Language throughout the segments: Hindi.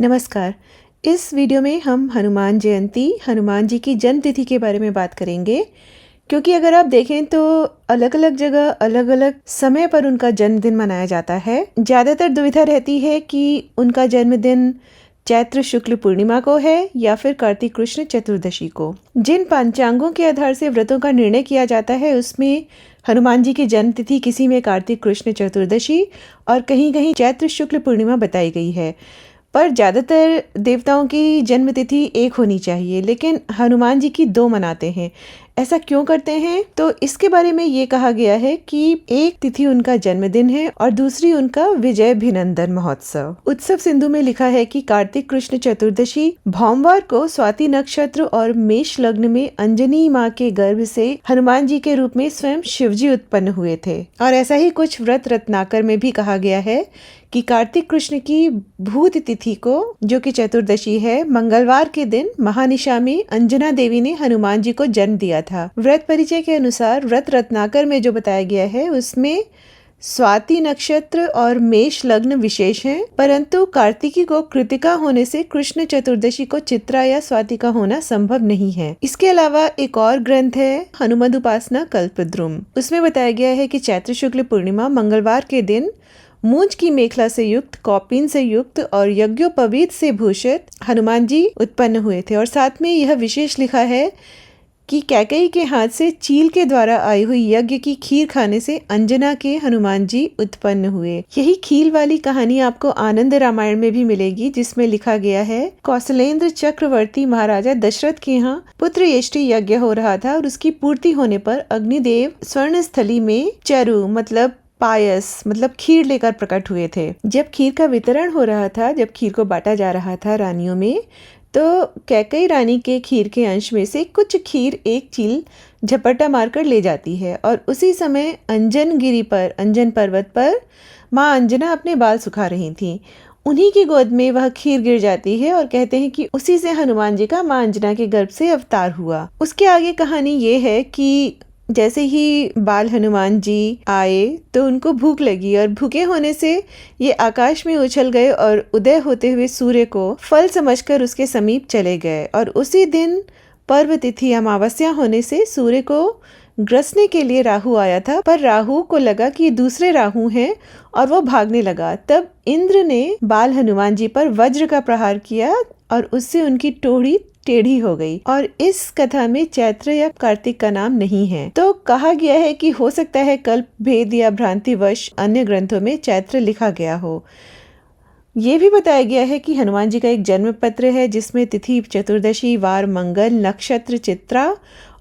नमस्कार। इस वीडियो में हम हनुमान जयंती, हनुमान जी की जन्म तिथि के बारे में बात करेंगे, क्योंकि अगर आप देखें तो अलग-अलग जगह अलग-अलग समय पर उनका जन्मदिन मनाया जाता है। ज़्यादातर दुविधा रहती है कि उनका जन्मदिन चैत्र शुक्ल पूर्णिमा को है या फिर कार्तिक कृष्ण चतुर्दशी को। जिन पंचांगों के आधार से व्रतों का निर्णय किया जाता है उसमें हनुमान जी की जन्म तिथि किसी में कार्तिक कृष्ण चतुर्दशी और कहीं-कहीं चैत्र शुक्ल पूर्णिमा बताई गई है। पर ज़्यादातर देवताओं की जन्म तिथि एक होनी चाहिए, लेकिन हनुमान जी की 2 मनाते हैं। ऐसा क्यों करते हैं? तो इसके बारे में ये कहा गया है कि एक तिथि उनका जन्मदिन है और दूसरी उनका विजयाभिनंदन महोत्सव। उत्सव सिंधु में लिखा है कि कार्तिक कृष्ण चतुर्दशी भौमवार को स्वाति नक्षत्र और मेष लग्न में अंजनी माँ के गर्भ से हनुमान जी के रूप में स्वयं शिवजी उत्पन्न हुए थे। और ऐसा ही कुछ व्रत रत्नाकर में भी कहा गया है कि कार्तिक कृष्ण की भूत तिथि को, जो कि चतुर्दशी है, मंगलवार के दिन महानिशा में अंजना देवी ने हनुमान जी को जन्म दिया था। व्रत परिचय के अनुसार व्रत रत्नाकर में जो बताया गया है उसमें स्वाति नक्षत्र और मेष लग्न विशेष हैं, परंतु कार्तिकी को कृतिका होने से कृष्ण चतुर्दशी को चित्रा या स्वाति का होना संभव नहीं है। इसके अलावा एक और ग्रंथ है हनुमद उपासना कल्पद्रुम। उसमें बताया गया है कि चैत्र शुक्ल पूर्णिमा मंगलवार के दिन मूंज की मेखला से युक्त, कौपीन से युक्त और यज्ञोपवीत से भूषित हनुमान जी उत्पन्न हुए थे। और साथ में यह विशेष लिखा है कि कैकेयी के हाथ से चील के द्वारा आई हुई यज्ञ की खीर खाने से अंजना के हनुमान जी उत्पन्न हुए। यही खील वाली कहानी आपको आनंद रामायण में भी मिलेगी, जिसमें लिखा गया है कौशलेंद्र चक्रवर्ती महाराजा दशरथ के यहाँ पुत्र यष्टि यज्ञ हो रहा था और उसकी पूर्ति होने पर अग्निदेव स्वर्ण स्थली में चरु मतलब पायस मतलब खीर लेकर प्रकट हुए थे। जब खीर का वितरण हो रहा था, जब खीर को बांटा जा रहा था रानियों में, तो कैकेयी रानी के खीर के अंश में से कुछ खीर एक चील झपट्टा मारकर ले जाती है और उसी समय अंजन पर्वत पर माँ अंजना अपने बाल सुखा रही थीं। उन्हीं की गोद में वह खीर गिर जाती है और कहते हैं कि उसी से हनुमान जी का माँ अंजना के गर्भ से अवतार हुआ। उसके आगे कहानी ये है कि जैसे ही बाल हनुमान जी आए तो उनको भूख लगी और भूखे होने से ये आकाश में उछल गए और उदय होते हुए सूर्य को फल समझकर उसके समीप चले गए। और उसी दिन पर्व तिथि अमावस्या होने से सूर्य को ग्रसने के लिए राहु आया था, पर राहु को लगा कि दूसरे राहु हैं और वो भागने लगा। तब इंद्र ने बाल हनुमान जी पर वज्र का प्रहार किया और उससे उनकी टोड़ी टेढ़ी हो गई। और इस कथा में चैत्र या कार्तिक का नाम नहीं है। तो कहा गया है कि हो सकता है कल्प भेद या भ्रांतिवश अन्य ग्रंथों में चैत्र लिखा गया हो। ये भी बताया गया है कि हनुमान जी का एक जन्म पत्र है जिसमें तिथि चतुर्दशी, वार मंगल, नक्षत्र चित्रा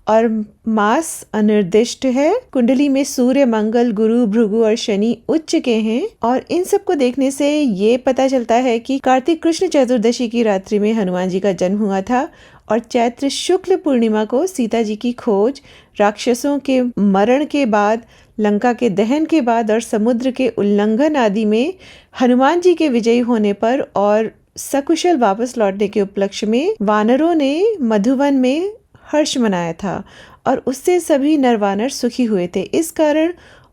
और मास अनिर्दिष्ट है। कुंडली में सूर्य, मंगल, गुरु, भृगु और शनि उच्च के हैं और इन सब को देखने से ये पता चलता है कि कार्तिक कृष्ण चतुर्दशी की रात्रि में हनुमान जी का जन्म हुआ था और चैत्र शुक्ल पूर्णिमा को सीता जी की खोज, राक्षसों के मरण के बाद, लंका के दहन के बाद और समुद्र के उल्लंघन आदि में हनुमान जी के विजयी होने पर और सकुशल वापस लौटने के उपलक्ष्य में वानरों ने मधुवन में हर्ष मनाया था और उससे सभी नरवानर सुखी हुए थे। इस कारण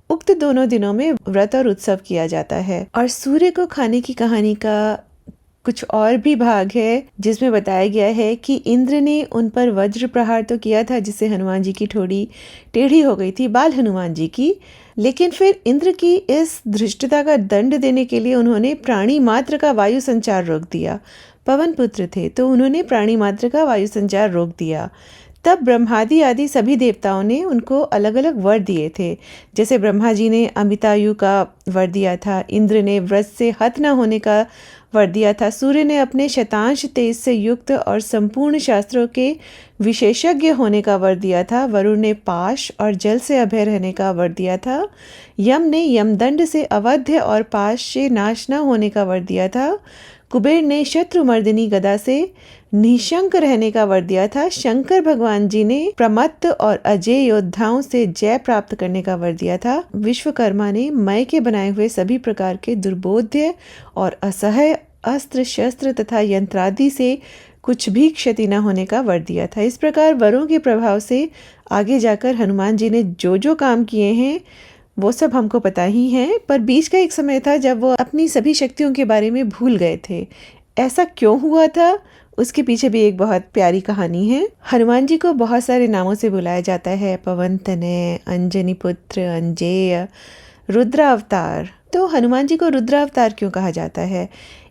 उक्त दोनों दिनों में व्रत और उत्सव किया जाता है। और सूर्य को खाने की कहानी का कुछ और भी भाग है जिसमें बताया गया है कि इंद्र ने उन पर वज्र प्रहार तो किया था जिससे हनुमान जी की ठोड़ी टेढ़ी हो गई थी, बाल हनुमान जी की, लेकिन फिर इंद्र की इस धृष्टता का दंड देने के लिए उन्होंने प्राणी मात्र का वायु संचार रोक दिया। पवन पुत्र थे तो उन्होंने प्राणी मात्र का वायु संचार रोक दिया। तब ब्रह्मादि आदि सभी देवताओं ने उनको अलग अलग वर दिए थे। जैसे ब्रह्मा जी ने अमितायु का वर दिया था, इंद्र ने व्रत से हत न होने का वर दिया था, सूर्य ने अपने शतांश तेज से युक्त और संपूर्ण शास्त्रों के विशेषज्ञ होने का वर दिया था, वरुण ने पाश और जल से अभय रहने का वर दिया था, यम ने यमदंड से अवध्य और पाश से नाश न होने का वर दिया था, कुबेर ने शत्रुमर्दिनी गदा से निशंक रहने का वर दिया था, शंकर भगवान जी ने प्रमत्त और अजय योद्धाओं से जय प्राप्त करने का वर दिया था, विश्वकर्मा ने मय के बनाए हुए सभी प्रकार के दुर्बोध्य और असह्य अस्त्र शस्त्र तथा यंत्रादि से कुछ भी क्षति न होने का वर दिया था। इस प्रकार वरों के प्रभाव से आगे जाकर हनुमान जी ने जो जो काम किए हैं वो सब हमको पता ही है, पर बीच का एक समय था जब वो अपनी सभी शक्तियों के बारे में भूल गए थे। ऐसा क्यों हुआ था, उसके पीछे भी एक बहुत प्यारी कहानी है। हनुमान जी को बहुत सारे नामों से बुलाया जाता है, पवन तनय, अंजनी पुत्र, अंजेय, रुद्र अवतार। तो हनुमान जी को रुद्र अवतार क्यों कहा जाता है,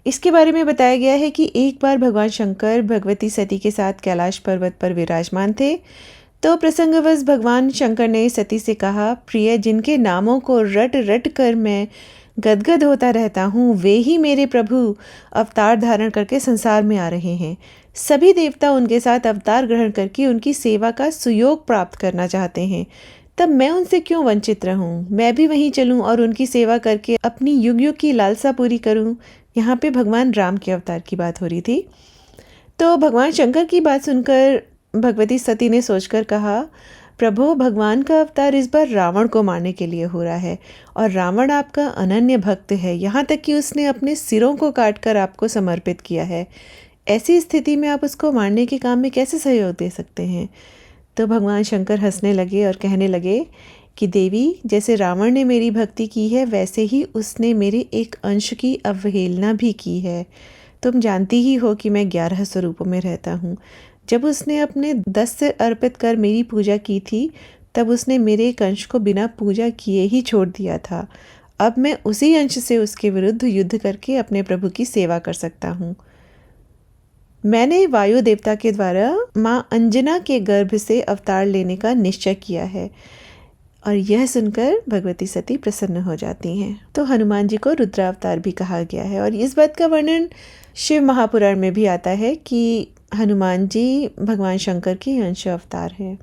इसके बारे में बताया गया है कि एक बार भगवान शंकर भगवती सती के साथ कैलाश पर्वत पर विराजमान थे। तो प्रसंगवश भगवान शंकर ने सती से कहा, प्रिय, जिनके नामों को रट रट कर मैं गदगद होता रहता हूँ, वे ही मेरे प्रभु अवतार धारण करके संसार में आ रहे हैं। सभी देवता उनके साथ अवतार ग्रहण करके उनकी सेवा का सुयोग प्राप्त करना चाहते हैं, तब मैं उनसे क्यों वंचित रहूं? मैं भी वहीं चलूं और उनकी सेवा करके अपनी युग युग की लालसा पूरी करूं। यहाँ पे भगवान राम के अवतार की बात हो रही थी। तो भगवान शंकर की बात सुनकर भगवती सती ने सोचकर कहा, प्रभु, भगवान का अवतार इस बार रावण को मारने के लिए हो रहा है और रावण आपका अनन्य भक्त है, यहाँ तक कि उसने अपने सिरों को काटकर आपको समर्पित किया है। ऐसी स्थिति में आप उसको मारने के काम में कैसे सहयोग दे सकते हैं? तो भगवान शंकर हंसने लगे और कहने लगे कि देवी, जैसे रावण ने मेरी भक्ति की है, वैसे ही उसने मेरे एक अंश की अवहेलना भी की है। तुम जानती ही हो कि मैं 11 स्वरूपों में रहता हूँ। जब उसने अपने 10 सिर अर्पित कर मेरी पूजा की थी, तब उसने मेरे एक अंश को बिना पूजा किए ही छोड़ दिया था। अब मैं उसी अंश से उसके विरुद्ध युद्ध करके अपने प्रभु की सेवा कर सकता हूँ। मैंने वायु देवता के द्वारा माँ अंजना के गर्भ से अवतार लेने का निश्चय किया है। और यह सुनकर भगवती सती प्रसन्न हो जाती हैं। तो हनुमान जी को रुद्रावतार भी कहा गया है और इस बात का वर्णन शिव महापुराण में भी आता है कि हनुमान जी भगवान शंकर के अंश अवतार हैं।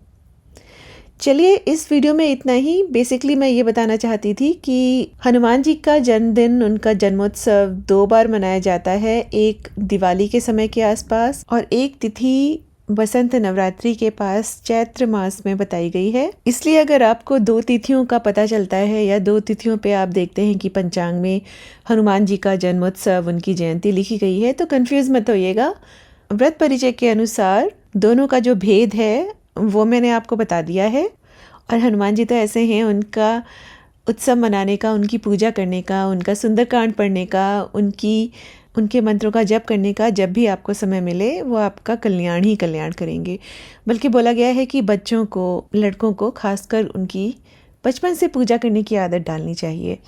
चलिए, इस वीडियो में इतना ही। बेसिकली मैं ये बताना चाहती थी कि हनुमान जी का जन्मदिन, उनका जन्मोत्सव 2 बार मनाया जाता है, एक दिवाली के समय के आसपास और एक तिथि बसंत नवरात्रि के पास चैत्र मास में बताई गई है। इसलिए अगर आपको 2 तिथियों का पता चलता है या 2 तिथियों पे आप देखते हैं कि पंचांग में हनुमान जी का जन्मोत्सव, उनकी जयंती लिखी गई है, तो कंफ्यूज मत होइएगा। व्रत परिचय के अनुसार दोनों का जो भेद है वो मैंने आपको बता दिया है। और हनुमान जी तो ऐसे हैं, उनका उत्सव मनाने का, उनकी पूजा करने का, उनका सुंदरकांड पढ़ने का, उनके मंत्रों का जप करने का जब भी आपको समय मिले, वो आपका कल्याण ही कल्याण करेंगे। बल्कि बोला गया है कि बच्चों को, लड़कों को खासकर उनकी बचपन से पूजा करने की आदत डालनी चाहिए।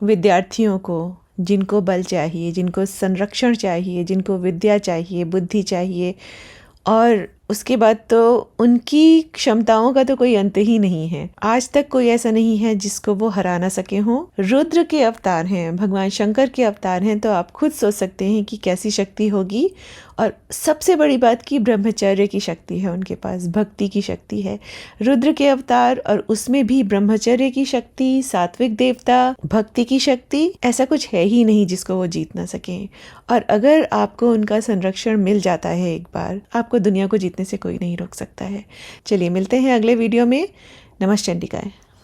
विद्यार्थियों को, जिनको बल चाहिए, जिनको संरक्षण चाहिए, जिनको विद्या चाहिए, बुद्धि चाहिए, और उसके बाद तो उनकी क्षमताओं का तो कोई अंत ही नहीं है। आज तक कोई ऐसा नहीं है जिसको वो हरा ना सके हों। रुद्र के अवतार हैं, भगवान शंकर के अवतार हैं, तो आप खुद सोच सकते हैं कि कैसी शक्ति होगी। और सबसे बड़ी बात कि ब्रह्मचर्य की शक्ति है उनके पास, भक्ति की शक्ति है। रुद्र के अवतार और उसमें भी ब्रह्मचर्य की शक्ति, सात्विक देवता, भक्ति की शक्ति, ऐसा कुछ है ही नहीं जिसको वो जीत ना सकें। और अगर आपको उनका संरक्षण मिल जाता है एक बार, आपको दुनिया को जीतने से कोई नहीं रोक सकता है। चलिए, मिलते हैं अगले वीडियो में। नमस्ते चंडिकाएं।